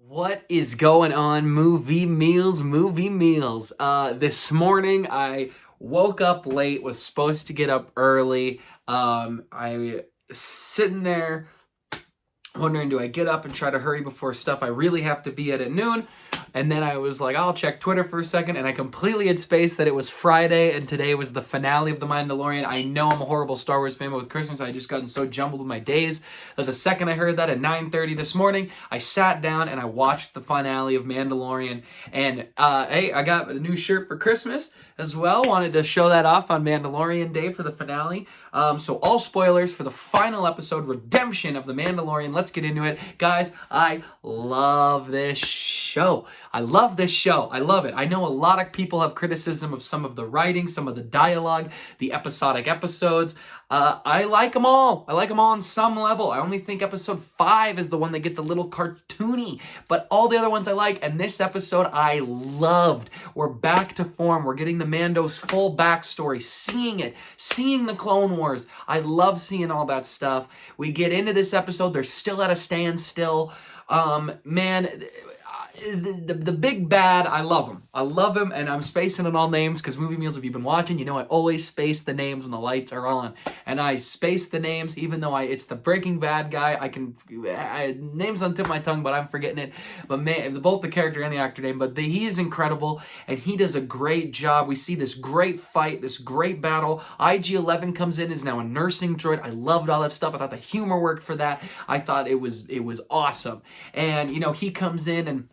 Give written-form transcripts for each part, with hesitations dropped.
What is going on, movie meals? This morning I woke up late, was supposed to get up early. I sitting there wondering, do I get up and try to hurry before stuff I really have to be at noon? And then I was like, I'll check Twitter for a second, and I completely had spaced that it was Friday, and today was the finale of The Mandalorian. I know I'm a horrible Star Wars fan, but with Christmas, I just gotten so jumbled with my days that the second I heard that at 9:30 this morning, I sat down and I watched the finale of Mandalorian. And hey, I got a new shirt for Christmas as well. Wanted to show that off on Mandalorian Day for the finale. So all spoilers for the final episode, Redemption of The Mandalorian. Let's get into it. Guys, I love this show. I love this show. I love it. I know a lot of people have criticism of some of the writing, some of the dialogue, the episodic episodes. I like them all. I like them all on some level. I only think episode 5 is the one that gets a little cartoony, but all the other ones I like, and this episode I loved. We're back to form. We're getting the Mando's full backstory, seeing the Clone Wars. I love seeing all that stuff. We get into this episode. They're still at a standstill. Man, the big bad, I love him. I love him, and I'm spacing on all names because Movie Meals, if you've been watching, you know I always space the names when the lights are on. And I space the names, even though it's the Breaking Bad guy. Names on the tip of my tongue, but I'm forgetting it. But man, both the character and the actor name, but he is incredible, and he does a great job. We see this great fight, this great battle. IG-11 comes in, is now a nursing droid. I loved all that stuff. I thought the humor worked for that. I thought it was awesome. And, he comes in and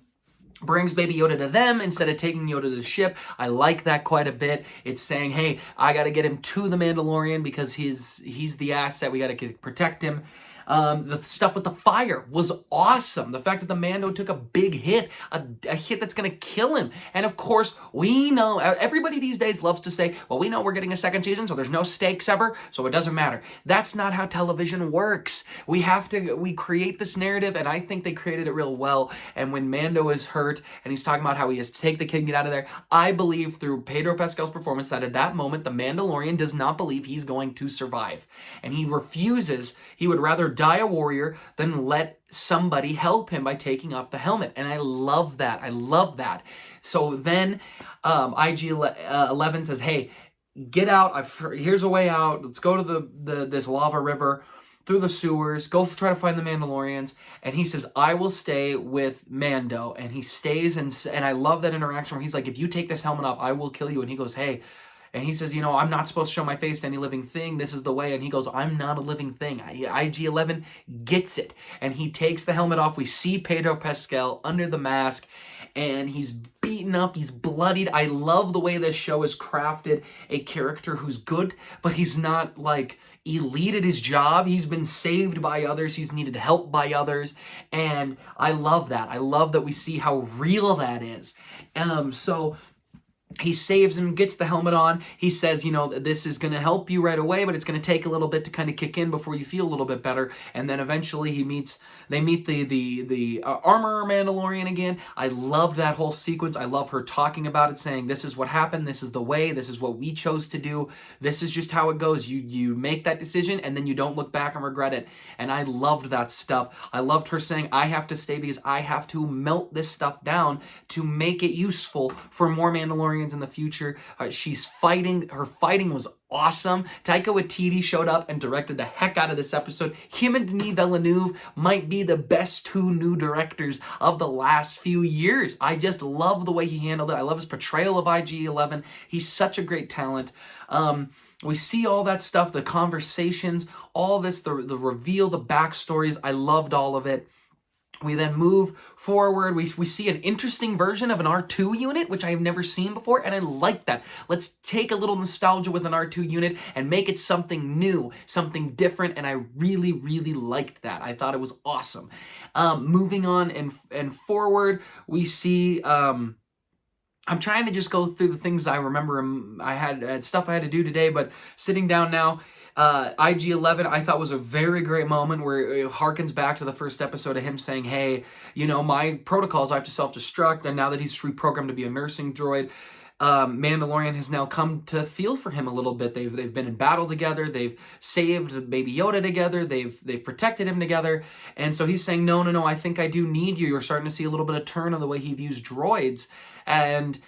brings Baby Yoda to them instead of taking Yoda to the ship. I like that quite a bit. It's saying, hey, I got to get him to the Mandalorian because he's the asset. We got to protect him. The stuff with the fire was awesome. The fact that the Mando took a big hit, a hit that's going to kill him. And of course, we know, everybody these days loves to say, well, we know we're getting a second season, so there's no stakes ever, so it doesn't matter. That's not how television works. We create this narrative, and I think they created it real well. And when Mando is hurt, and he's talking about how he has to take the kid and get out of there, I believe through Pedro Pascal's performance that at that moment, the Mandalorian does not believe he's going to survive. And he refuses. He would rather die a warrior than let somebody help him by taking off the helmet. And I love that. So then IG-11 says, hey, get out. Here's a way out. Let's go to this lava river through the sewers. Go try to find the Mandalorians. And he says, I will stay with Mando. And he stays. And I love that interaction where he's like, if you take this helmet off, I will kill you. And he goes, hey. And he says, I'm not supposed to show my face to any living thing. This is the way. And he goes, I'm not a living thing. IG-11 gets it. And he takes the helmet off. We see Pedro Pascal under the mask. And he's beaten up. He's bloodied. I love the way this show has crafted a character who's good, but he's not like elite at his job. He's been saved by others. He's needed help by others. And I love that. I love that we see how real that is. So he saves him, gets the helmet on. He says, this is going to help you right away, but it's going to take a little bit to kind of kick in before you feel a little bit better. And then eventually they meet the armorer Mandalorian again. I loved that whole sequence. I love her talking about it, saying, this is what happened. This is the way. This is what we chose to do. This is just how it goes. You make that decision and then you don't look back and regret it. And I loved that stuff. I loved her saying, I have to stay because I have to melt this stuff down to make it useful for more Mandalorians in the future. She's fighting. Her fighting was awesome. Taika Waititi showed up and directed the heck out of this episode. Him and Denis Villeneuve might be the best two new directors of the last few years. I just love the way he handled it. I love his portrayal of IG-11. He's such a great talent. We see all that stuff, the conversations, all this, the reveal, the backstories. I loved all of it. We then move forward. We see an interesting version of an R2 unit, which I have never seen before, and I like that. Let's take a little nostalgia with an R2 unit and make it something new, something different, and I really, really liked that. I thought it was awesome. Moving on and forward, we see... I'm trying to just go through the things I remember. I had stuff I had to do today, but sitting down now... IG-11 I thought was a very great moment where it harkens back to the first episode of him saying, hey, my protocols, I have to self-destruct, and now that he's reprogrammed to be a nursing droid, Mandalorian has now come to feel for him a little bit. They've been in battle together. They've saved Baby Yoda together. They've protected him together. And so he's saying, no, I think I do need you. You're starting to see a little bit of turn on the way he views droids. And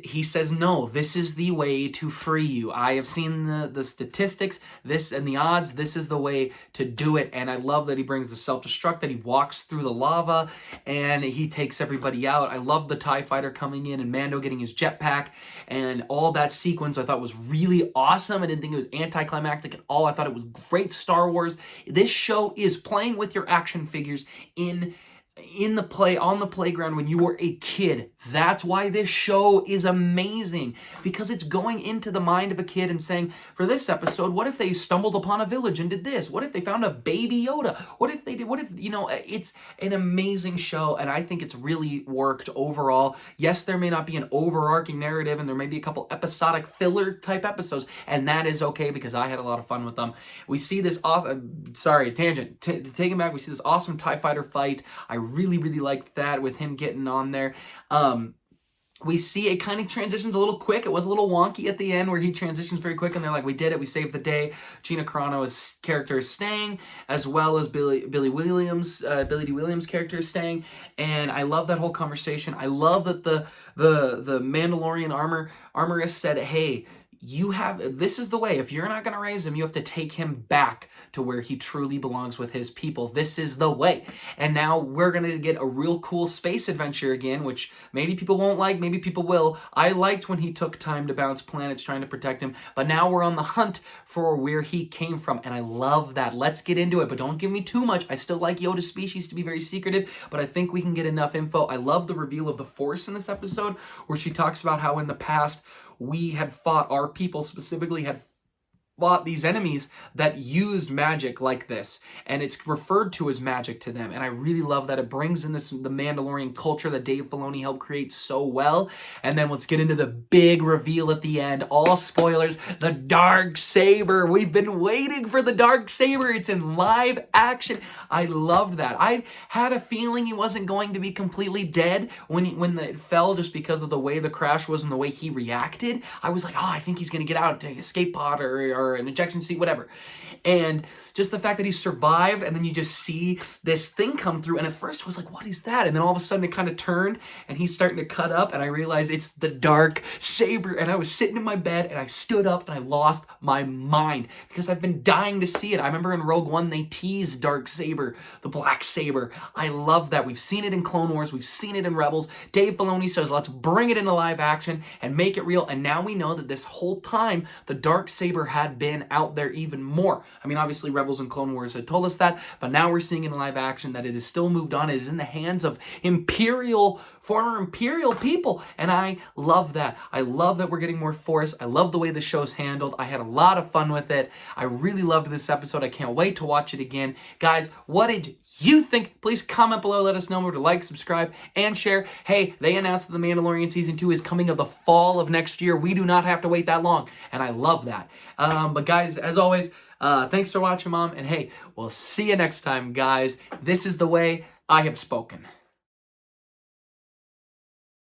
he says, no, this is the way to free you. I have seen the statistics, this and the odds. This is the way to do it. And I love that he brings the self-destruct, that he walks through the lava and he takes everybody out. I love the TIE fighter coming in and Mando getting his jetpack, and all that sequence I thought was really awesome. I didn't think it was anticlimactic at all. I thought it was great Star Wars. This show is playing with your action figures on the playground when you were a kid. That's why this show is amazing, because it's going into the mind of a kid and saying, for this episode, what if they stumbled upon a village and did this? What if they found a baby Yoda? What if it's an amazing show, and I think it's really worked overall. Yes, there may not be an overarching narrative, and there may be a couple episodic filler type episodes, and that is okay because I had a lot of fun with them. We see this awesome, taking back, we see this awesome TIE fighter fight. I really liked that with him getting on there. We see it kind of transitions a little quick. It was a little wonky at the end where he transitions very quick and they're like, we did it, we saved the day. Gina Carano's character is staying, as well as Billy D. Williams' character is staying. And I love that whole conversation. I love that the Mandalorian armorist said, hey, this is the way. If you're not going to raise him, you have to take him back to where he truly belongs with his people. This is the way. And now we're going to get a real cool space adventure again, which maybe people won't like, maybe people will. I liked when he took time to bounce planets trying to protect him, but now we're on the hunt for where he came from, and I love that. Let's get into it, but don't give me too much. I still like Yoda's species to be very secretive, but I think we can get enough info. I love the reveal of the Force in this episode, where she talks about how in the past our people specifically had fought these enemies that used magic like this, and it's referred to as magic to them. And I really love that. It brings in the Mandalorian culture that Dave Filoni helped create so well. And then let's get into the big reveal at the end. All spoilers, the dark saber. We've been waiting for the dark saber. It's in live action. I loved that. I had a feeling he wasn't going to be completely dead when it fell, just because of the way the crash was and the way he reacted. I was like, oh, I think he's going to get out, take an escape pod or an ejection seat, whatever. And just the fact that he survived, and then you just see this thing come through, and at first I was like, what is that? And then all of a sudden it kind of turned, and he's starting to cut up, and I realized it's the dark saber. And I was sitting in my bed, and I stood up, and I lost my mind, because I've been dying to see it. I remember in Rogue One, they teased dark saber, the black saber. I love that. We've seen it in Clone Wars. We've seen it in Rebels. Dave Filoni says, let's bring it into live action and make it real. And now we know that this whole time, the dark saber had been out there even more. I mean, obviously Rebels and Clone Wars had told us that, but now we're seeing in live action that it is still moved on. It is in the hands of former Imperial people, and I love that. I love that we're getting more Force. I love the way the show's handled. I had a lot of fun with it. I really loved this episode. I can't wait to watch it again. Guys, what did you think? Please comment below. Let us know. Remember to like, subscribe, and share. Hey, they announced that The Mandalorian Season 2 is coming of the fall of next year. We do not have to wait that long, and I love that. But guys, as always, thanks for watching, Mom. And hey, we'll see you next time, guys. This is the way. I have spoken.